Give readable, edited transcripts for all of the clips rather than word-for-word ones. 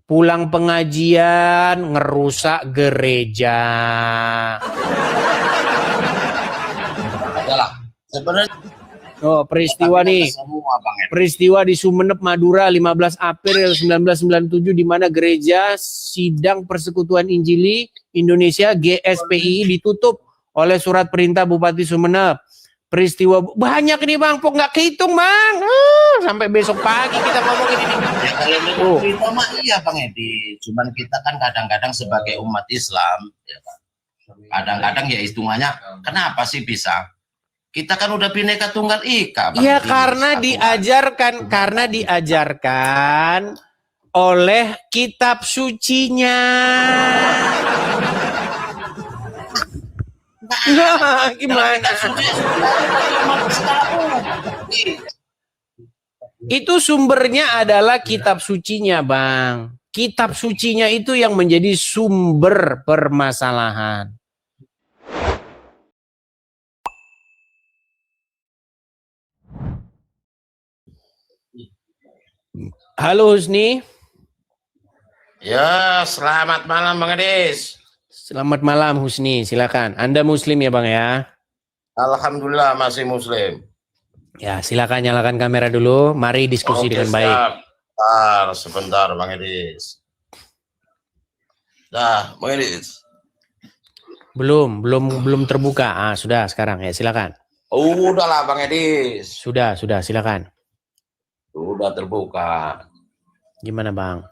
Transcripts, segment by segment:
pulang pengajian ngerusak gereja. Adalah sebenarnya Oh, peristiwa nih. semua, Bang Edi. Peristiwa di Sumeneb, Madura 15 April 1997 di mana gereja Sidang Persekutuan Injili Indonesia GSPII ditutup oleh surat perintah Bupati Sumeneb. Peristiwa banyak nih Bang, kok nggak kehitung Bang. Sampai besok pagi kita ngomongin ini. Ya kalau memang cerita mah iya Bang Edi. Cuman kita kan kadang-kadang sebagai umat Islam, ya kan, kadang-kadang ya hitungannya kenapa sih bisa? Kita kan udah Bhinneka Tunggal Ika, Bang. Iya karena diajarkan oleh kitab sucinya. Nah, gimana? Itu sumbernya adalah kitab sucinya, Bang. Kitab sucinya itu yang menjadi sumber permasalahan. Halo Husni. Ya, selamat malam Bang Edis. Selamat malam Husni, silakan. Anda Muslim ya Bang ya? Alhamdulillah masih Muslim. Ya, silakan nyalakan kamera dulu. Mari diskusi dengan baik. Sebentar Bang Edis. Dah, Bang Edis. Belum terbuka. Sudah sekarang ya, silakan. Udahlah Bang Edis. Sudah, silakan. Sudah terbuka. Gimana Bang?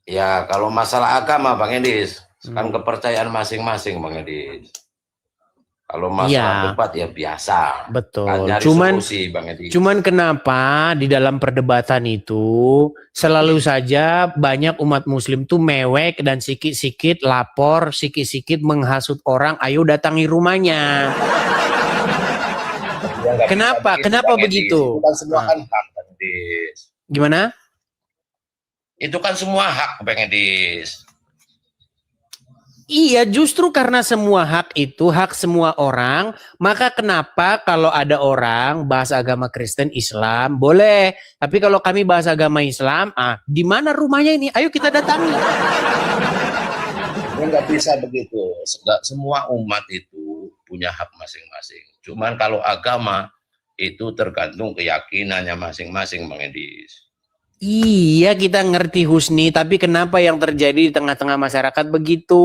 Ya, kalau masalah agama Bang Edis, kan kepercayaan masing-masing Bang Edis. Kalau masalah debat ya biasa. Betul. Kan solusi, Bang Edis. Cuman kenapa di dalam perdebatan itu selalu saja banyak umat muslim tuh mewek dan sikit-sikit lapor, sikit-sikit menghasut orang, ayo datangi rumahnya. Kenapa begitu? Itu kan semua kan hak, Bang Edis. Gimana? Itu kan semua hak, Bang Edis. Iya, justru karena semua hak itu hak semua orang, maka kenapa kalau ada orang bahas agama Kristen, Islam, boleh. Tapi kalau kami bahas agama Islam, di mana rumahnya ini? Ayo kita datangi. Nggak bisa begitu. Semua umat itu punya hak masing-masing. Cuman kalau agama itu tergantung keyakinannya masing-masing, Bang Edis. Iya, kita ngerti Husni, tapi kenapa yang terjadi di tengah-tengah masyarakat begitu?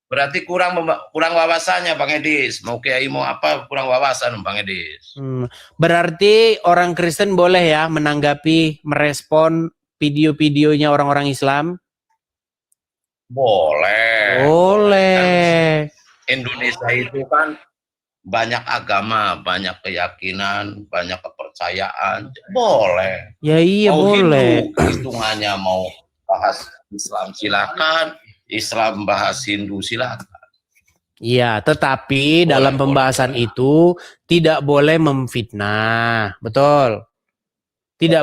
Berarti kurang wawasannya Bang Edis. Mau kiai mau apa kurang wawasan Bang Edis. Berarti orang Kristen boleh ya menanggapi, merespon video-videonya orang-orang Islam? Boleh. Boleh. Indonesia itu kan banyak agama, banyak keyakinan, banyak kepercayaan. Boleh. Ya iya mau boleh. Hindu, hitungannya mau bahas Islam silakan, Islam bahas Hindu silakan. Iya, tetapi dalam pembahasan itu tidak boleh memfitnah, betul. Tidak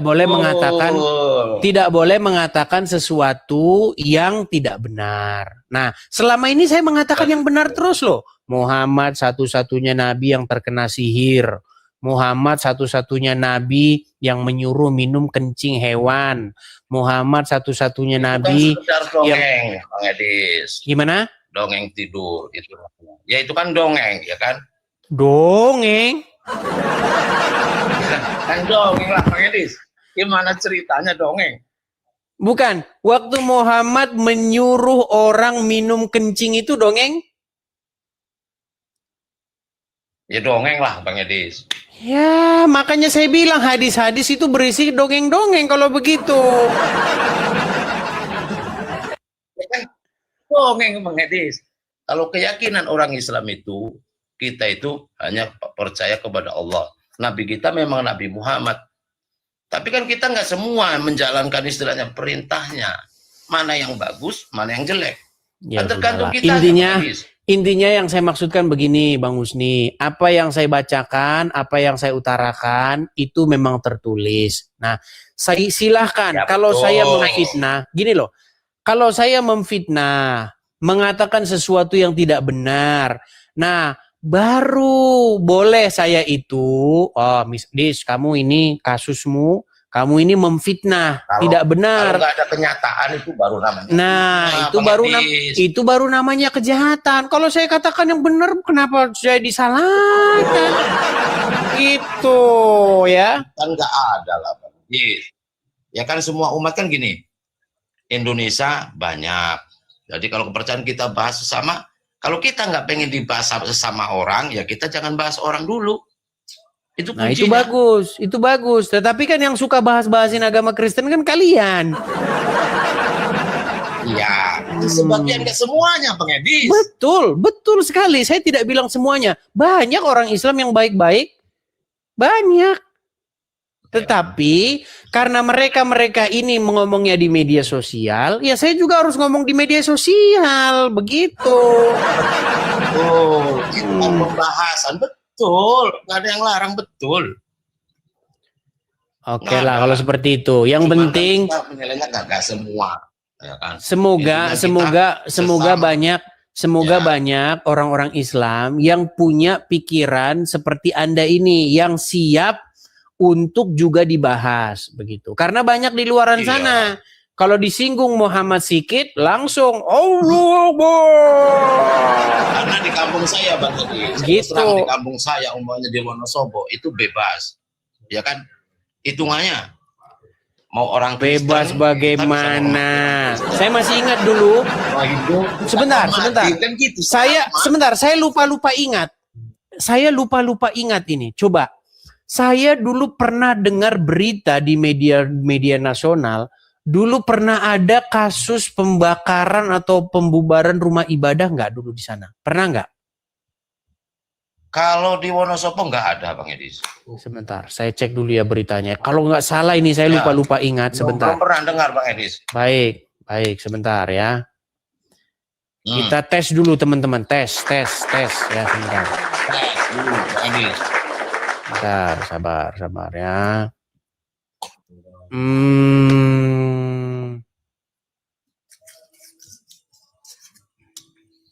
boleh mengatakan sesuatu yang tidak benar. Nah, selama ini saya mengatakan yang benar terus loh. Muhammad satu-satunya nabi yang terkena sihir. Muhammad satu-satunya nabi yang menyuruh minum kencing hewan. Muhammad satu-satunya nabi yang Bang Edis. Gimana? Dongeng tidur itu. Ya itu kan dongeng, ya kan? Dongeng? Kan dongeng lah Bang Edis. Gimana ceritanya dongeng? Bukan. Waktu Muhammad menyuruh orang minum kencing itu dongeng? Ya dongeng lah Bang Edis. Ya makanya saya bilang hadis-hadis itu berisi dongeng-dongeng kalau begitu. Ya kan? Dongeng Bang Edis. Kalau keyakinan orang Islam itu, kita itu hanya percaya kepada Allah. Nabi kita memang Nabi Muhammad. Tapi kan kita nggak semua menjalankan istilahnya perintahnya. Mana yang bagus, mana yang jelek. Ya, tergantung kita. Intinya yang saya maksudkan begini Bang Husni, apa yang saya bacakan, apa yang saya utarakan itu memang tertulis. Nah, saya silahkan ya, kalau saya memfitnah, gini loh, kalau saya memfitnah, mengatakan sesuatu yang tidak benar, nah baru boleh saya itu, oh Miss Dis, kamu ini kasusmu, Kamu ini memfitnah, Kalau- tidak Kalau benar. nggak ada kenyataan itu baru namanya. Nah, itu baru namanya kejahatan. Kalau saya katakan yang benar, kenapa saya disalahkan? Itu ya. Kan nggak ada lah, Bang Edis. Ya kan semua umat kan gini. Indonesia banyak. Jadi kalau kepercayaan kita bahas sesama, kalau kita nggak pengen dibahas sesama orang, ya kita jangan bahas orang dulu. Itu Nah, kuncinya. itu bagus. Tetapi kan yang suka bahas-bahasin agama Kristen kan kalian. Iya, itu sebagian nggak semuanya, Bang Edis. Betul sekali. Saya tidak bilang semuanya. Banyak orang Islam yang baik-baik. Banyak. Tetapi karena mereka ini ngomongnya di media sosial, ya saya juga harus ngomong di media sosial. Begitu. Oh, itu pembahasan betul. Nggak ada yang larang, betul. Oke lah kalau seperti itu. Yang Cuman penting kan kita menilainya nggak semua. Ya kan? semoga banyak Ya. banyak orang-orang Islam yang punya pikiran seperti Anda ini yang siap untuk juga dibahas begitu. Karena banyak di luaran Iya. sana kalau disinggung Muhammad sikit langsung Allah Akbar. Karena di kampung saya, Bang Edis, Gitu. di kampung saya umpamanya di Wonosobo itu bebas. Ya kan? Hitungannya mau orang Bebas Kristen, bagaimana? kita bisa Saya masih ingat dulu. ngomong Hindu, Sebentar. kan gitu. Saya lupa ingat. Saya lupa ingat ini. Coba. Saya dulu pernah dengar berita di media nasional. Dulu pernah ada kasus pembakaran atau pembubaran rumah ibadah nggak dulu di sana? Pernah nggak? Kalau di Wonosobo nggak ada, Bang Edis. Sebentar, saya cek dulu ya beritanya. Kalau nggak salah ini saya lupa ingat. Sebentar. Belum pernah dengar, Bang Edis. Baik, sebentar ya. Kita tes dulu teman-teman. Tes ya sebentar. Tes dulu, Bang Edis. Bentar, sabar ya.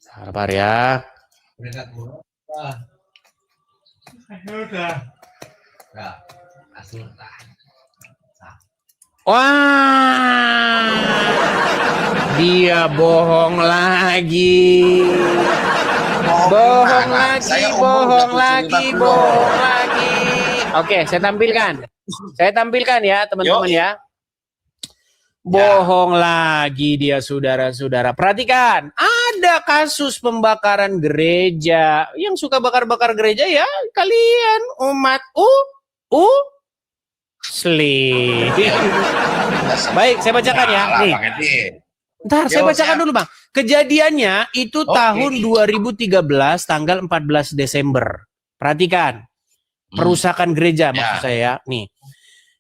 Sabar ya. Wah, dia bohong lagi. Bohong lagi. Oke, saya tampilkan ya teman-teman ya. Bohong lagi dia saudara-saudara. Perhatikan, ada kasus pembakaran gereja. Yang suka bakar-bakar gereja ya kalian umat Muslim. Baik, saya bacakan ya. Nih. Ntar saya bacakan dulu, Bang. Kejadiannya itu tahun 2013 tanggal 14 Desember. Perhatikan. Perusakan gereja maksud saya. Nih.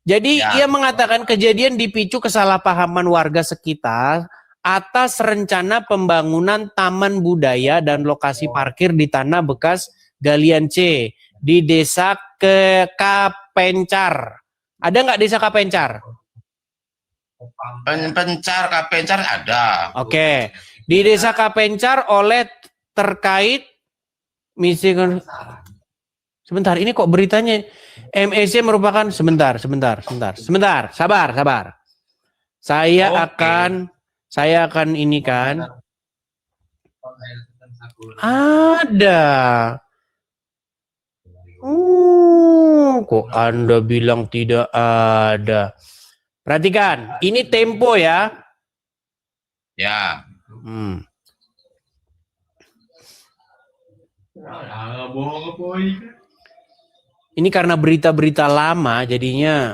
Jadi ia mengatakan kejadian dipicu kesalahpahaman warga sekitar atas rencana pembangunan taman budaya dan lokasi parkir di tanah bekas galian C di desa Kapencar. Ada nggak desa Kapencar? Kapencar ada. Oke. Di desa Kapencar oleh terkait misi. Sebentar, ini kok beritanya MEC merupakan sebentar. Sabar. Saya akan ini kan. Ada. Kok Anda bilang tidak ada? Perhatikan, ini Tempo ya. Ya. Ini karena berita-berita lama jadinya.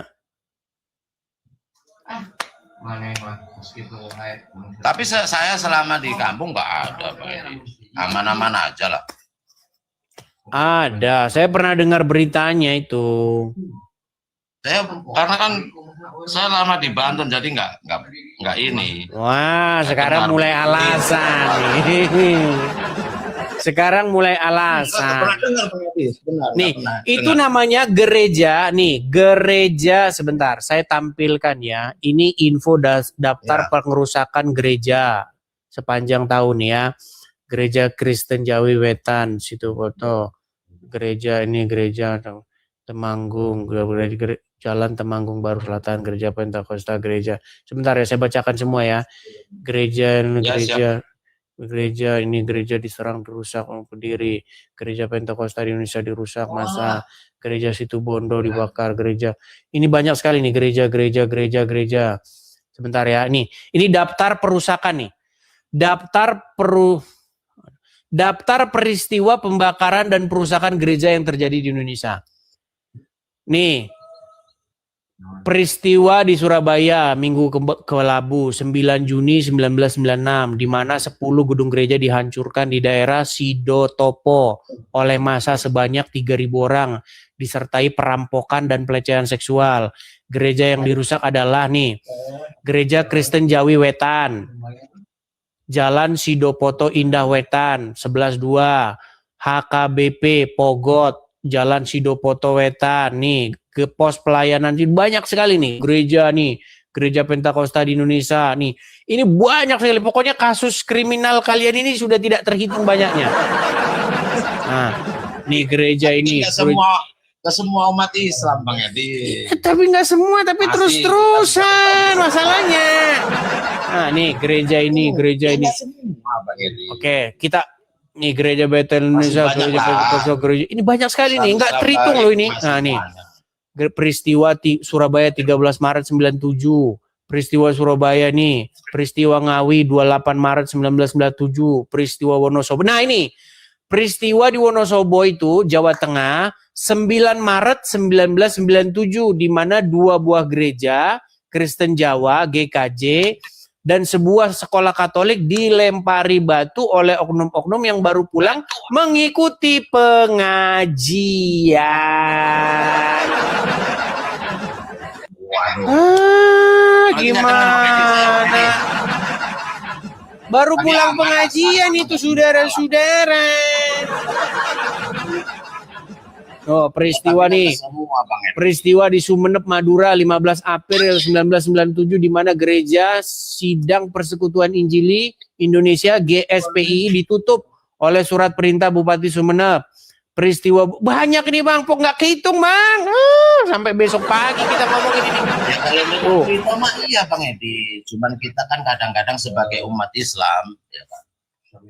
Tapi saya selama di kampung nggak ada, Pak. Aman-aman aja lah. Ada, saya pernah dengar beritanya itu. Karena kan saya lama di Banten jadi nggak ini. Wah, sekarang mulai alasan nih. Sekarang mulai alasan. Nih, itu namanya gereja. Nih, gereja sebentar. Saya tampilkan ya. Ini info daftar pengerusakan gereja sepanjang tahun ya. Gereja Kristen Jawi Wetan, situ foto. Gereja ini gereja Temanggung, Jalan Temanggung Baru Selatan, Gereja Pentakosta, Gereja. Sebentar ya, saya bacakan semua ya. Gereja ini gereja diserang, dirusak, berdiri. Gereja Pentakosta di Indonesia dirusak masa. Gereja Situbondo dibakar, gereja. Ini banyak sekali nih gereja. Sebentar ya, ini daftar perusakan nih. Daftar peristiwa pembakaran dan perusakan gereja yang terjadi di Indonesia. Nih, peristiwa di Surabaya Minggu Kelabu 9 Juni 1996 di mana 10 gedung gereja dihancurkan di daerah Sidotopo oleh massa sebanyak 3.000 orang disertai perampokan dan pelecehan seksual. Gereja yang dirusak adalah nih, Gereja Kristen Jawi Wetan, Jalan Sidopoto Indah Wetan 11.2, HKBP Pogot, Jalan Sidopoto Wetan nih, ke pos pelayanan banyak sekali nih gereja Pentakosta di Indonesia nih. Ini banyak sekali, pokoknya kasus kriminal kalian ini sudah tidak terhitung banyaknya. Nah, nih gereja ini Ke semua umat Islam Bang Edi. Tapi nggak semua, tapi terus-terusan masalahnya. Nah, nih gereja ini. Semua Bang Edi. Oke, kita nih gereja Betel Indonesia, gereja ini banyak sekali nih, nggak terhitung loh ini. Nah, nih. Peristiwa Surabaya 13 Maret 97, peristiwa Surabaya nih, peristiwa Ngawi 28 Maret 1997, peristiwa Wonosobo. Nah, ini peristiwa di Wonosobo itu Jawa Tengah 9 Maret 1997 di mana 2 buah gereja Kristen Jawa GKJ dan sebuah sekolah Katolik dilempari batu oleh oknum-oknum yang baru pulang mengikuti pengajian. Gimana? Baru pulang pengajian itu saudara-saudara. Oh, peristiwa nih. Peristiwa di Sumeneb, Madura 15 April 1997 di mana gereja Sidang Persekutuan Injili Indonesia GSPI ditutup oleh surat perintah Bupati Sumeneb. Peristiwa banyak nih Bang, pok nggak kehitung Bang. Sampai besok pagi kita ngomongin ini. Ya kalau itu mah iya Bang Edi. Cuman kita kan kadang-kadang sebagai umat Islam, ya kan.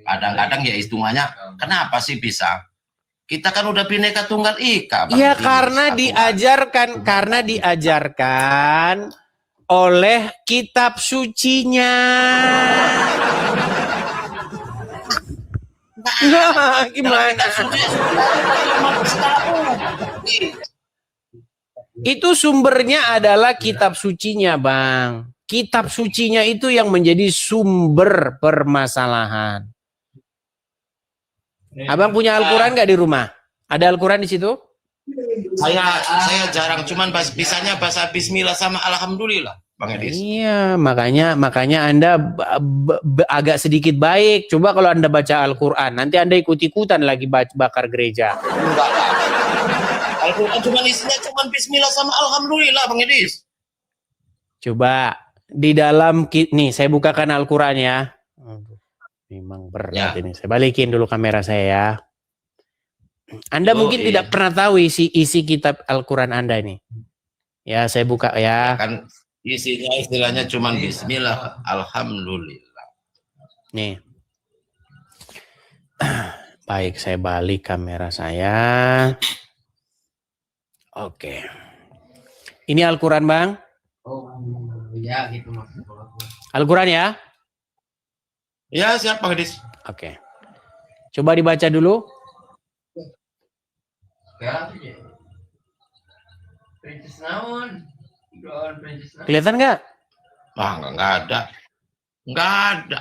Kadang-kadang ya hitungannya kenapa sih bisa? Kita kan udah Bhinneka Tunggal Ika. Iya karena diajarkan oleh kitab sucinya. Nah, gimana? Itu sumbernya adalah kitab sucinya, Bang. Kitab sucinya itu yang menjadi sumber permasalahan. Abang punya Al-Quran nggak di rumah? Ada Al-Quran di situ? Saya jarang, cuman bisanya bahasa Bismillah sama Alhamdulillah, Bang Edis. Iya, makanya Anda agak sedikit baik. Coba kalau Anda baca Al-Quran, nanti Anda ikut-ikutan lagi bakar gereja. Enggak lah. Al-Quran cuma isinya cuma Bismillah sama Alhamdulillah, Bang Edis. Coba di dalam nih saya bukakan Al-Quran ya. Memang berat ini. Saya balikin dulu kamera saya ya. Anda mungkin tidak pernah tahu isi kitab Al-Quran Anda ini. Ya, saya buka ya. Kan isinya istilahnya cuma Bismillah, Alhamdulillah. Nih. Baik, saya balik kamera saya. Oke. Ini Al-Quran, Bang? Oh, ya gitu maksudnya. Al-Quran ya? Ya, siap Bang Edis. Oke. Coba dibaca dulu. Kelihatan nggak? Wah, nggak ada. Nggak ada.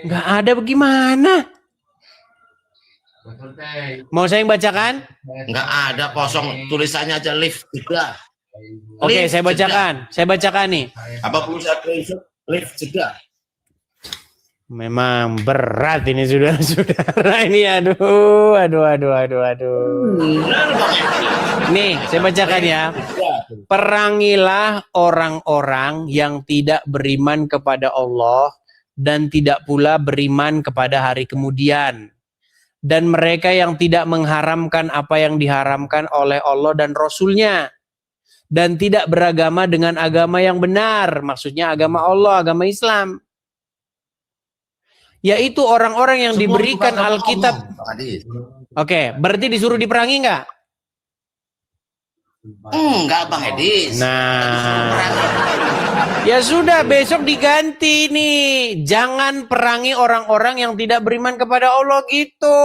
Nggak ada bagaimana? Mau saya yang bacakan? Nggak ada, kosong. Tulisannya aja lift juga. Oke, saya bacakan. Saya bacakan nih. Apa perlu saya lift juga? Memang berat ini saudara-saudara ini. Aduh. Nih, saya bacakan ya. Perangilah orang-orang yang tidak beriman kepada Allah dan tidak pula beriman kepada hari kemudian. Dan mereka yang tidak mengharamkan apa yang diharamkan oleh Allah dan Rasul-Nya. dan tidak beragama dengan agama yang benar. Maksudnya agama Allah, agama Islam. Yaitu orang-orang yang Semua diberikan bukan agama Alkitab. Allah, Bang Adis. Oke, berarti disuruh diperangi nggak? Enggak, Bang Edis. Nah, ya sudah, besok diganti nih. Jangan perangi orang-orang yang tidak beriman kepada Allah gitu.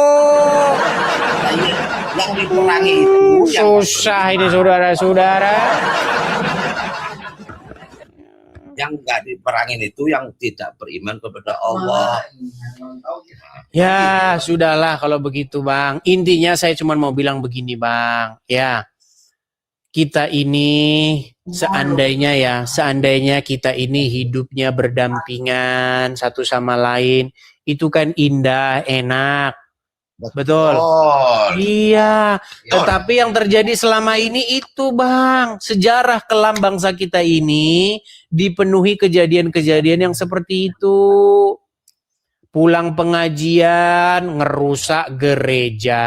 Yang diperangi itu Susah ini saudara-saudara. yang enggak diperangin itu yang tidak beriman kepada Allah. Ya, sudahlah kalau begitu, Bang. Intinya saya cuma mau bilang begini, Bang. Ya, kita ini seandainya kita ini hidupnya berdampingan satu sama lain, itu kan indah, enak. Betul. Iya, tetapi yang terjadi selama ini itu, Bang, sejarah kelam bangsa kita ini dipenuhi kejadian-kejadian yang seperti itu. Pulang pengajian, ngerusak gereja.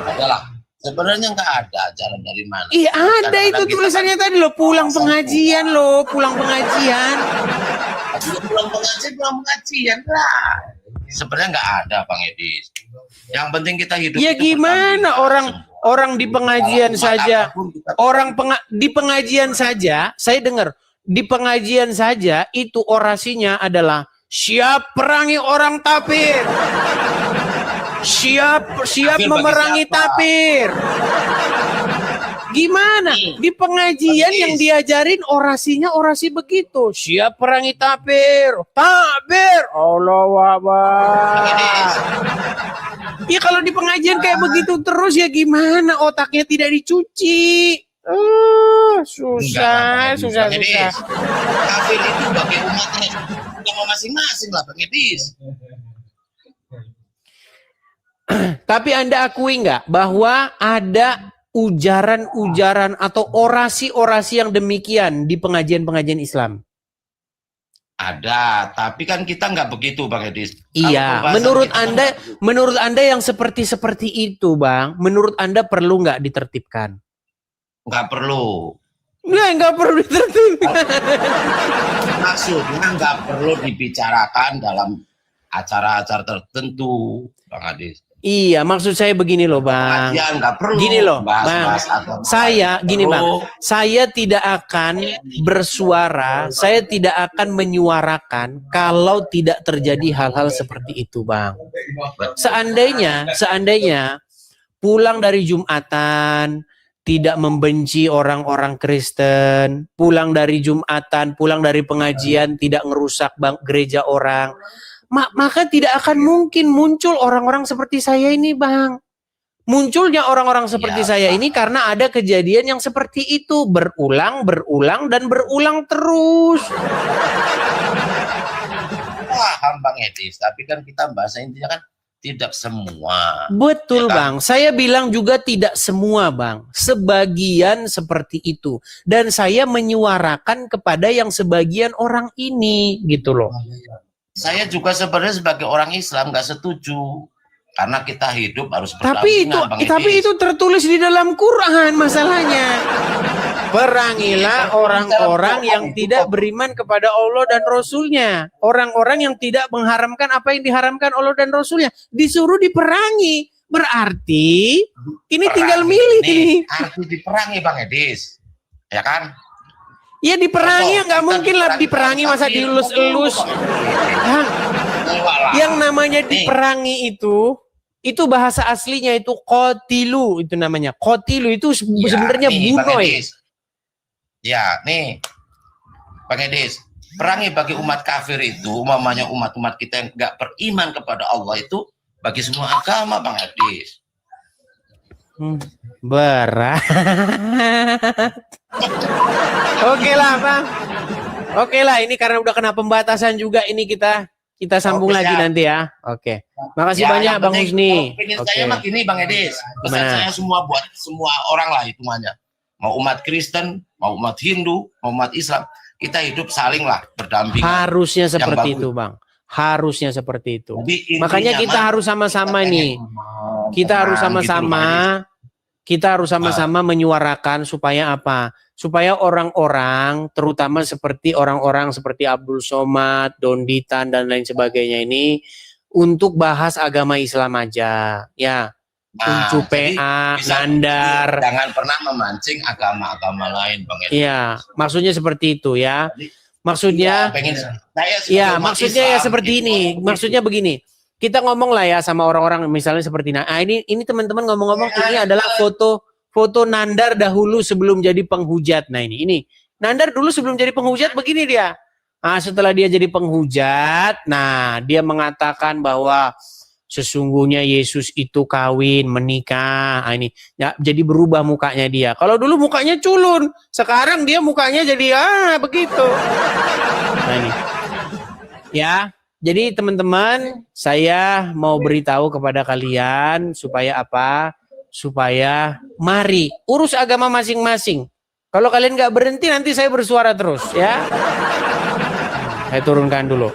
Adalah sebenarnya nggak ada ajaran dari mana. Iya, ada Kadang-kadang itu kita tulisannya kan tadi loh, pulang pengajian loh, pulang pengajian. pulang pengajian lah. Sebenarnya nggak ada, Bang Edis. Yang penting kita hidup. Ya itu gimana berdampingan. orang di pengajian Umat saja, apapun kita- di pengajian saja, saya dengar di pengajian saja itu orasinya adalah siap perangi orang tapir. Siap Tapir memerangi bagi siapa? tapir. Gimana? Di pengajian Bagi- yang diajarin orasinya orasi begitu. Siap perangi tapir. Tapir. Allahu Akbar. Ya kalau di pengajian kayak begitu terus ya gimana? Otaknya tidak dicuci. Susah. Bang Edis. Kafir itu bagi umatnya sama masing-masing lah, Bang Edis. Tapi Anda akui nggak bahwa ada ujaran-ujaran atau orasi-orasi yang demikian di pengajian-pengajian Islam? Ada, tapi kan kita nggak begitu, Bang Edis. Iya, Kalau menurut pembahasan kita kan menurut Anda yang seperti itu, Bang, menurut Anda perlu nggak ditertibkan? nggak perlu. Nggak perlu ditertibkan. Maksudnya nggak perlu dibicarakan dalam acara-acara tertentu, Bang Adis. Iya, maksud saya begini loh, Bang. Pengajian nggak perlu. Gini loh, bahas-bahas Bang. agama. Saya gini, Perlu. Bang. Saya tidak akan bersuara, saya tidak akan menyuarakan kalau tidak terjadi hal-hal seperti itu, Bang. Seandainya pulang dari Jumatan tidak membenci orang-orang Kristen, pulang dari Jumatan, pulang dari pengajian tidak ngerusak gereja orang, maka tidak akan mungkin muncul orang-orang seperti saya ini, Bang. Munculnya orang-orang seperti saya ini karena ada kejadian yang seperti itu berulang dan berulang terus. Paham, Bang Edis, tapi kan kita bahasa intinya kan tidak semua. Betul, Ya kan? Bang. Saya bilang juga tidak semua, Bang. Sebagian seperti itu. Dan saya menyuarakan kepada yang sebagian orang ini, gitu loh. Saya juga sebenarnya sebagai orang Islam nggak setuju karena kita hidup harus Tapi itu tertulis di dalam Quran masalahnya. Perangilah orang-orang yang tidak beriman kepada Allah dan Rasulnya. Orang-orang yang tidak mengharamkan apa yang diharamkan Allah dan Rasulnya. Disuruh diperangi. Berarti ini tinggal milih nih. Arti diperangi, Bang Edis, ya kan? Ya diperangi, nggak mungkin lah diperangi masa dielus-elus. Yang namanya diperangi itu bahasa aslinya itu kotilu, itu namanya. Kotilu itu sebenarnya bunuh. Ya, nih, Bang Edis, perangi bagi umat kafir itu, umpamanya umat-umat kita yang nggak beriman kepada Allah itu bagi semua agama, Bang Edis. Berat. Oke lah, Bang. Oke lah, ini karena udah kena pembatasan juga, ini kita sambung lagi nanti ya. Oke. Makasih banyak Bang Husni. Saya mah gini, Bang Edis. Pesan saya semua buat semua orang lah hitungannya. Mau umat Kristen, mau umat Hindu, mau umat Islam, kita hidup saling lah berdampingan. Harusnya seperti itu, Bang. Harusnya seperti itu. Makanya kita harus sama-sama nih. Kita harus sama-sama kita harus sama-sama menyuarakan supaya apa? Supaya orang-orang, terutama seperti orang-orang seperti Abdul Somad, Donditan dan lain sebagainya ini, untuk bahas agama Islam aja, ya. Uncu jadi PA, bisa- Nandar. Jangan pernah memancing agama-agama lain, Bang Edis. Iya, maksudnya seperti itu ya. Maksudnya, Pengen saya sebagai ya umat maksudnya ya Islam, seperti gitu. ini. Maksudnya begini. Kita ngomong lah ya sama orang-orang misalnya seperti ini teman-teman ngomong-ngomong ini adalah foto Nandar dahulu sebelum jadi penghujat. Nah ini Nandar dulu sebelum jadi penghujat begini dia. Nah, setelah dia jadi penghujat, nah dia mengatakan bahwa sesungguhnya Yesus itu kawin, menikah. Nah, ini ya, jadi berubah mukanya dia. Kalau dulu mukanya culun, sekarang dia mukanya jadi begitu. Nah ini. Ya, jadi teman-teman, saya mau beritahu kepada kalian supaya apa? Supaya mari urus agama masing-masing. Kalau kalian nggak berhenti nanti saya bersuara terus ya. Saya turunkan dulu.